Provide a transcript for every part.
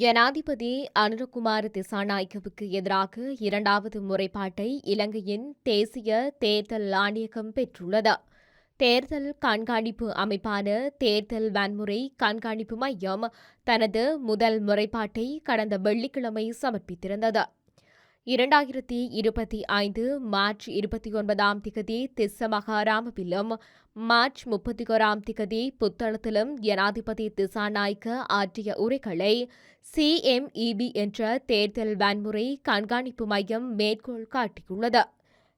ஜனாதிபதி அனுரகுமார திசாநாயக்கவுக்கு எதிராக இரண்டாவது முறைப்பாட்டை இலங்கையின் தேசிய தேர்தல் ஆணையகம் பெற்றுள்ளது. தேர்தல் கண்காணிப்பு அமைப்பான தேர்தல் வன்முறை கண்காணிப்பு மையம் தனது முதல் முறைப்பாட்டை கடந்த வெள்ளிக்கிழமை சமர்ப்பித்திருந்தது. 2025 மார்ச் 29ஆம் திகதி திஸ்ஸமகாராமவிலும் மார்ச் 31ஆம் திகதி புத்தளத்திலும் ஜனாதிபதி திசாநாயக்க ஆற்றிய உரைகளை CMEB என்ற தேர்தல் வன்முறை கண்காணிப்பு மையம் மேற்கோள் காட்டியுள்ளது.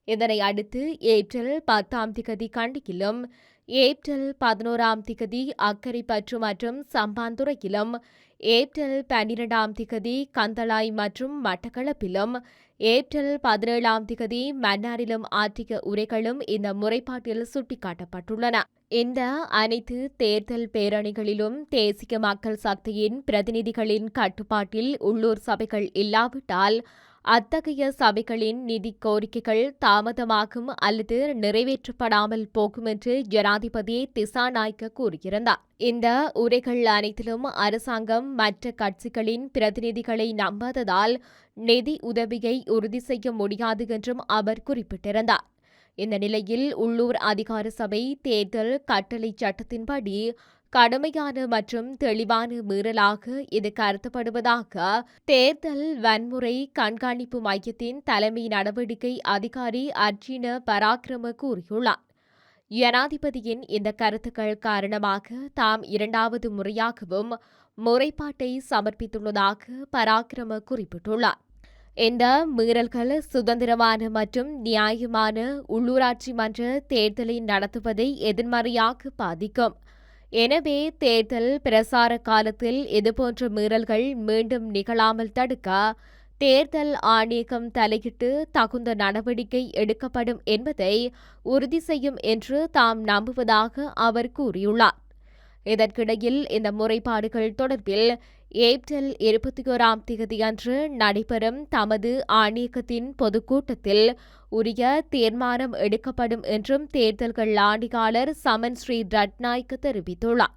இதனை அடுத்து ஏப்ரல் 10ஆம் திகதி கண்டியிலும், ஏப்ரல் 11ஆம் திகதி அக்கரைப்பற்று மற்றும் சம்பாந்துறையிலும், ஏப்ரல் 12ஆம் திகதி கந்தளாய் மற்றும் மட்டக்களப்பிலும், ஏப்ரல் 17ஆம் திகதி மன்னாரிலும் ஆற்றிய உரைகளும் இந்த முறைப்பாட்டில் சுட்டிக்காட்டப்பட்டுள்ளன. இந்த அனைத்து தேர்தல் பேரணிகளிலும் தேசிய மக்கள் சக்தியின் பிரதிநிதிகளின் கட்டுப்பாட்டில் உள்ளூர் சபைகள் இல்லாவிட்டால் அத்தகைய சபைகளின் நிதி கோரிக்கைகள் தாமதமாகும் அல்லது நிறைவேற்றப்படாமல் போகும் என்று ஜனாதிபதி திசாநாயக்க கூறியிருந்தார். இந்த உரைகள் அனைத்திலும் அரசாங்கம் மற்ற கட்சிகளின் பிரதிநிதிகளை நம்பாததால் நிதி உதவியை உறுதி செய்ய முடியாது என்றும் அவர் குறிப்பிட்டிருந்தார். இந்த நிலையில் உள்ளூர் அதிகார சபை தேர்தல் கட்டளை சட்டத்தின்படி கடுமையான மற்றும் தெளிவான மீறலாக இது கருதப்படுவதாக தேர்தல் வன்முறை கண்காணிப்பு மையத்தின் தலைமை நடவடிக்கை அதிகாரி அர்ஜுன பராக்கிரம கூறியுள்ளார். ஜனாதிபதியின் இந்த கருத்துக்கள் காரணமாக தாம் இரண்டாவது முறையாகவும் முறைப்பாட்டை சமர்ப்பித்துள்ளதாக பராக்கிரம குறிப்பிட்டுள்ளார். இந்த மீறல்கள் சுதந்திரமான மற்றும் நியாயமான உள்ளூராட்சி மன்ற தேர்தலை நடத்துவதை எதிர்மறையாக பாதிக்கும். எனவே தேர்தல் பிரசார காலத்தில் இதுபோன்ற மீறல்கள் மீண்டும் நிகழாமல் தடுக்க தேர்தல் ஆணையகம் தலையிட்டு தகுந்த நடவடிக்கை எடுக்கப்படும் என்பதை உறுதி செய்யும் என்று தாம் நம்புவதாக அவர் கூறியுள்ளார். இதற்கிடையில் இந்த முறைப்பாடுகள் தொடர்பில் ஏப்ரல் 21ஆம் திகதியன்று நடைபெறும் தமது ஆணையகத்தின் பொதுக்கூட்டத்தில் உரிய தீர்மானம் எடுக்கப்படும் என்றும் தேர்தல்கள் ஆணையாளர் சமன் ஸ்ரீ ரட்நாயக்க தெரிவித்துள்ளார்.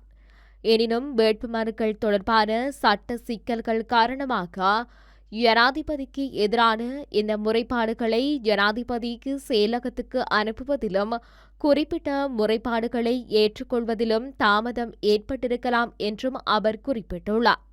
எனினும் வேட்புமனுக்கள் தொடர்பான சட்ட சிக்கல்கள் காரணமாக ஜனாதிபதிக்கு எதிரான இந்த முறைப்பாடுகளை ஜனாதிபதிக்கு செயலகத்துக்கு அனுப்புவதிலும் குறிப்பிட்ட முறைப்பாடுகளை ஏற்றுக்கொள்வதிலும் தாமதம் ஏற்பட்டிருக்கலாம் என்றும் அவர் குறிப்பிட்டுள்ளார்.